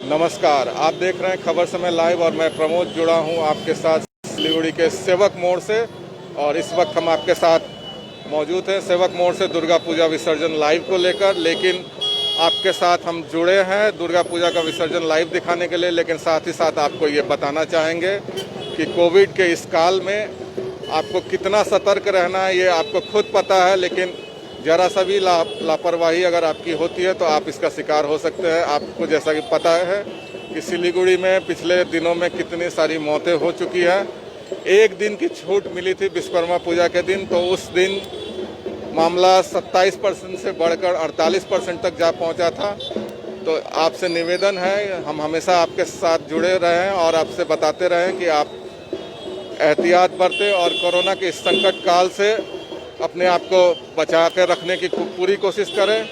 नमस्कार, आप देख रहे हैं खबर समय लाइव और मैं प्रमोद जुड़ा हूं आपके साथ सिलीगुड़ी के सेवक मोड़ से। और इस वक्त हम आपके साथ मौजूद हैं सेवक मोड़ से दुर्गा पूजा विसर्जन लाइव को लेकर। लेकिन आपके साथ हम जुड़े हैं दुर्गा पूजा का विसर्जन लाइव दिखाने के लिए, लेकिन साथ ही साथ आपको ये बताना चाहेंगे कि कोविड के इस काल में आपको कितना सतर्क रहना है ये आपको खुद पता है, लेकिन ज़रा सा भी लापरवाही अगर आपकी होती है तो आप इसका शिकार हो सकते हैं। आपको जैसा कि पता है कि सिलीगुड़ी में पिछले दिनों में कितनी सारी मौतें हो चुकी हैं। एक दिन की छूट मिली थी विश्वकर्मा पूजा के दिन, तो उस दिन मामला 27% से बढ़कर 48% तक जा पहुंचा था। तो आपसे निवेदन है, हम हमेशा आपके साथ जुड़े रहें और आपसे बताते रहें कि आप एहतियात बरतें और कोरोना के इस संकट काल से अपने आप को बचा कर रखने की पूरी कोशिश करें।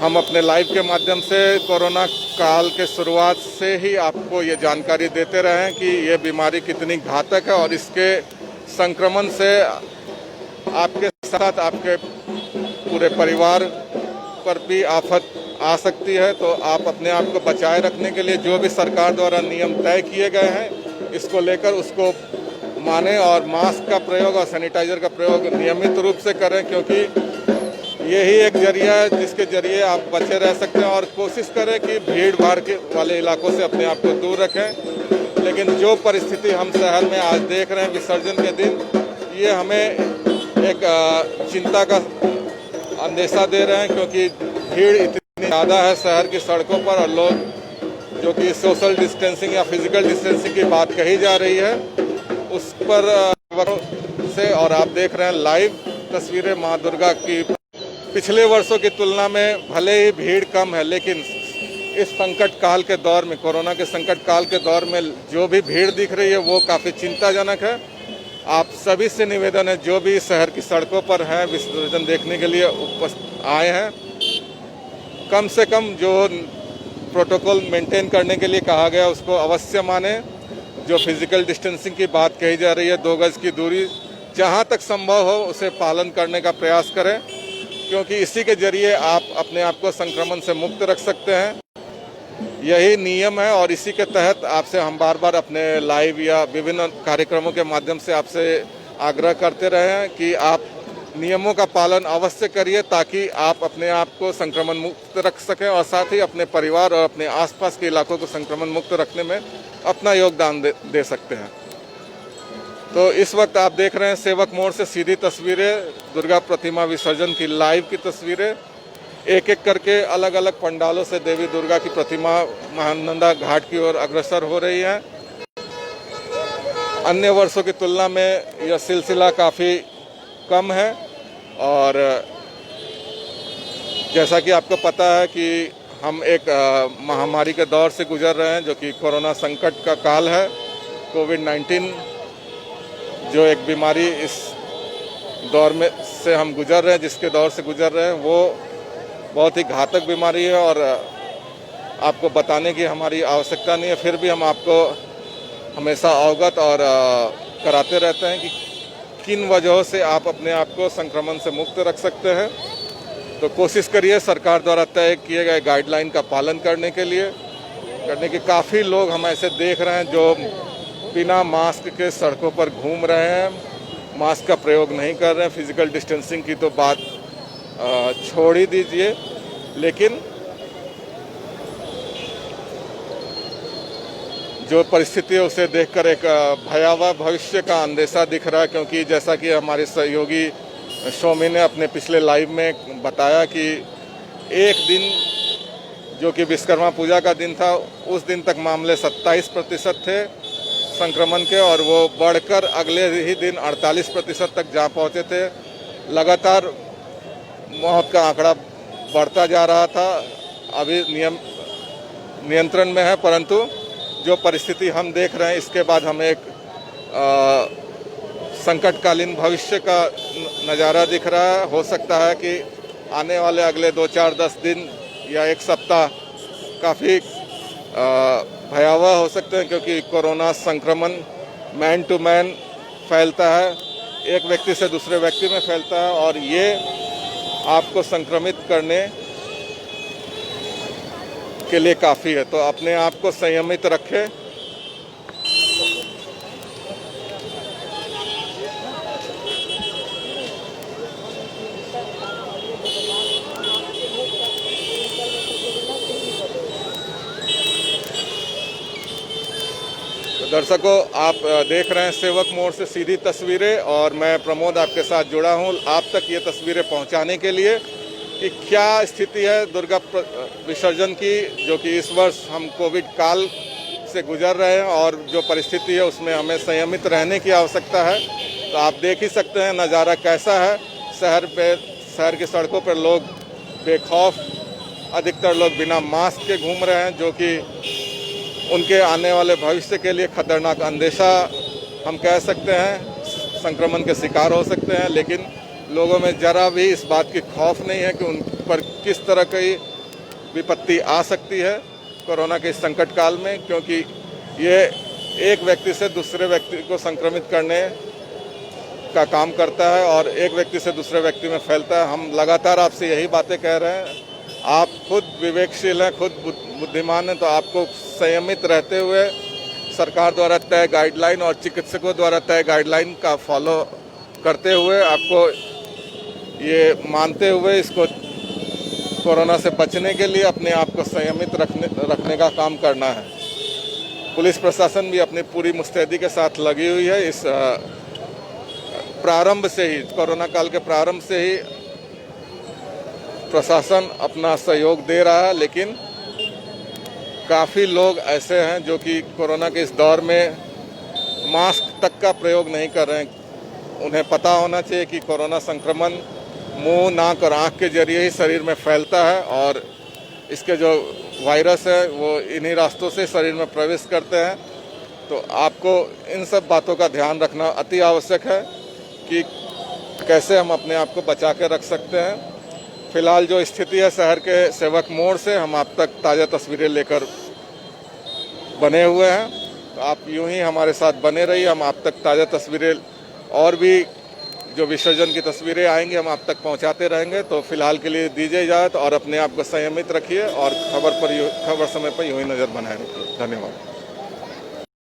हम अपने लाइव के माध्यम से कोरोना काल के शुरुआत से ही आपको ये जानकारी देते रहें कि ये बीमारी कितनी घातक है और इसके संक्रमण से आपके साथ आपके पूरे परिवार पर भी आफत आ सकती है। तो आप अपने आप को बचाए रखने के लिए जो भी सरकार द्वारा नियम तय किए गए हैं इसको लेकर उसको माने और मास्क का प्रयोग और सैनिटाइजर का प्रयोग नियमित रूप से करें, क्योंकि यही एक जरिया है जिसके जरिए आप बचे रह सकते हैं। और कोशिश करें कि भीड़ भाड़ के वाले इलाकों से अपने आप को दूर रखें। लेकिन जो परिस्थिति हम शहर में आज देख रहे हैं विसर्जन के दिन, ये हमें एक चिंता का अंदेशा दे रहे हैं, क्योंकि भीड़ इतनी ज़्यादा है शहर की सड़कों पर और लोग जो कि सोशल डिस्टेंसिंग या फिजिकल डिस्टेंसिंग की बात कही जा रही है उस पर से। और आप देख रहे हैं लाइव तस्वीरें माँ दुर्गा की। पिछले वर्षों की तुलना में भले ही भीड़ कम है, लेकिन इस संकट काल के दौर में, कोरोना के संकट काल के दौर में जो भी भीड़ दिख रही है वो काफ़ी चिंताजनक है। आप सभी से निवेदन है जो भी शहर की सड़कों पर हैं विसर्जन देखने के लिए आए हैं, कम से कम जो प्रोटोकॉल मेंटेन करने के लिए कहा गया उसको अवश्य माने। जो फिजिकल डिस्टेंसिंग की बात कही जा रही है 2 गज की दूरी जहां तक संभव हो उसे पालन करने का प्रयास करें, क्योंकि इसी के जरिए आप अपने आप को संक्रमण से मुक्त रख सकते हैं। यही नियम है और इसी के तहत आपसे हम बार बार अपने लाइव या विभिन्न कार्यक्रमों के माध्यम से आपसे आग्रह करते रहे हैं कि आप नियमों का पालन अवश्य करिए, ताकि आप अपने आप को संक्रमण मुक्त रख सकें और साथ ही अपने परिवार और अपने आसपास के इलाकों को संक्रमण मुक्त रखने में अपना योगदान दे सकते हैं। तो इस वक्त आप देख रहे हैं सेवक मोड़ से सीधी तस्वीरें दुर्गा प्रतिमा विसर्जन की लाइव की तस्वीरें। एक एक करके अलग अलग पंडालों से देवी दुर्गा की प्रतिमा महानंदा घाट की ओर अग्रसर हो रही है। अन्य वर्षों की तुलना में यह सिलसिला काफ़ी कम है और जैसा कि आपको पता है कि हम एक महामारी के दौर से गुजर रहे हैं जो कि कोरोना संकट का काल है। कोविड-19 जो एक बीमारी इस दौर में से हम गुजर रहे हैं, जिसके दौर से गुजर रहे हैं, वो बहुत ही घातक बीमारी है और आपको बताने की हमारी आवश्यकता नहीं है। फिर भी हम आपको हमेशा अवगत और कराते रहते हैं कि किन वजहों से आप अपने आप को संक्रमण से मुक्त रख सकते हैं। तो कोशिश करिए सरकार द्वारा तय किए गए गाइडलाइन का पालन करने के काफ़ी लोग हम ऐसे देख रहे हैं जो बिना मास्क के सड़कों पर घूम रहे हैं, मास्क का प्रयोग नहीं कर रहे हैं। फिजिकल डिस्टेंसिंग की तो बात छोड़ ही दीजिए, लेकिन जो परिस्थिति है उसे देखकर एक भयावह भविष्य का अंदेशा दिख रहा है, क्योंकि जैसा कि हमारे सहयोगी शोमी ने अपने पिछले लाइव में बताया कि एक दिन जो कि विश्वकर्मा पूजा का दिन था, उस दिन तक मामले 27% थे संक्रमण के और वो बढ़कर अगले ही दिन 48% तक जा पहुँचे थे। लगातार मौत का आंकड़ा बढ़ता जा रहा था। अभी नियंत्रण में है, परंतु जो परिस्थिति हम देख रहे हैं इसके बाद हमें एक संकटकालीन भविष्य का नज़ारा दिख रहा है। हो सकता है कि आने वाले अगले 2-4-10 दिन या एक सप्ताह काफ़ी भयावह हो सकते हैं, क्योंकि कोरोना संक्रमण मैन टू मैन फैलता है, एक व्यक्ति से दूसरे व्यक्ति में फैलता है और ये आपको संक्रमित करने के लिए काफ़ी है। तो अपने आप को संयमित रखें। दर्शकों, आप देख रहे हैं सेवक मोड़ से सीधी तस्वीरें और मैं प्रमोद आपके साथ जुड़ा हूं आप तक ये तस्वीरें पहुंचाने के लिए कि क्या स्थिति है दुर्गा विसर्जन की, जो कि इस वर्ष हम कोविड काल से गुजर रहे हैं और जो परिस्थिति है उसमें हमें संयमित रहने की आवश्यकता है। तो आप देख ही सकते हैं नज़ारा कैसा है। शहर की सड़कों पर लोग बेखौफ, अधिकतर लोग बिना मास्क के घूम रहे हैं, जो कि उनके आने वाले भविष्य के लिए खतरनाक अंदेशा हम कह सकते हैं, संक्रमण के शिकार हो सकते हैं। लेकिन लोगों में जरा भी इस बात की खौफ नहीं है कि उन पर किस तरह की विपत्ति आ सकती है कोरोना के इस संकट काल में, क्योंकि ये एक व्यक्ति से दूसरे व्यक्ति को संक्रमित करने का काम करता है और एक व्यक्ति से दूसरे व्यक्ति में फैलता है। हम लगातार आपसे यही बातें कह रहे हैं। आप खुद विवेकशील हैं, खुद बुद्धिमान हैं, तो आपको संयमित रहते हुए सरकार द्वारा तय गाइडलाइन और चिकित्सकों द्वारा तय गाइडलाइन का फॉलो करते हुए, आपको ये मानते हुए इसको कोरोना से बचने के लिए अपने आप को संयमित रखने का काम करना है। पुलिस प्रशासन भी अपनी पूरी मुस्तैदी के साथ लगी हुई है। इस प्रारंभ से ही, कोरोना काल के प्रारंभ से ही प्रशासन अपना सहयोग दे रहा है, लेकिन काफ़ी लोग ऐसे हैं जो कि कोरोना के इस दौर में मास्क तक का प्रयोग नहीं कर रहे हैं। उन्हें पता होना चाहिए कि कोरोना संक्रमण मुंह, नाक और आँख के जरिए ही शरीर में फैलता है और इसके जो वायरस है वो इन्हीं रास्तों से शरीर में प्रवेश करते हैं। तो आपको इन सब बातों का ध्यान रखना अति आवश्यक है कि कैसे हम अपने आप को बचा के रख सकते हैं। फिलहाल जो स्थिति है शहर के सेवक मोड़ से, हम आप तक ताज़ा तस्वीरें लेकर बने हुए हैं। तो आप यूं ही हमारे साथ बने रहिए। हम आप तक ताज़ा तस्वीरें और भी जो विसर्जन की तस्वीरें आएंगी हम आप तक पहुंचाते रहेंगे। तो फिलहाल के लिए दीजिए इजाज़त और अपने आप को संयमित रखिए और खबर समय पर यूं ही नज़र बनाए रखिए। धन्यवाद।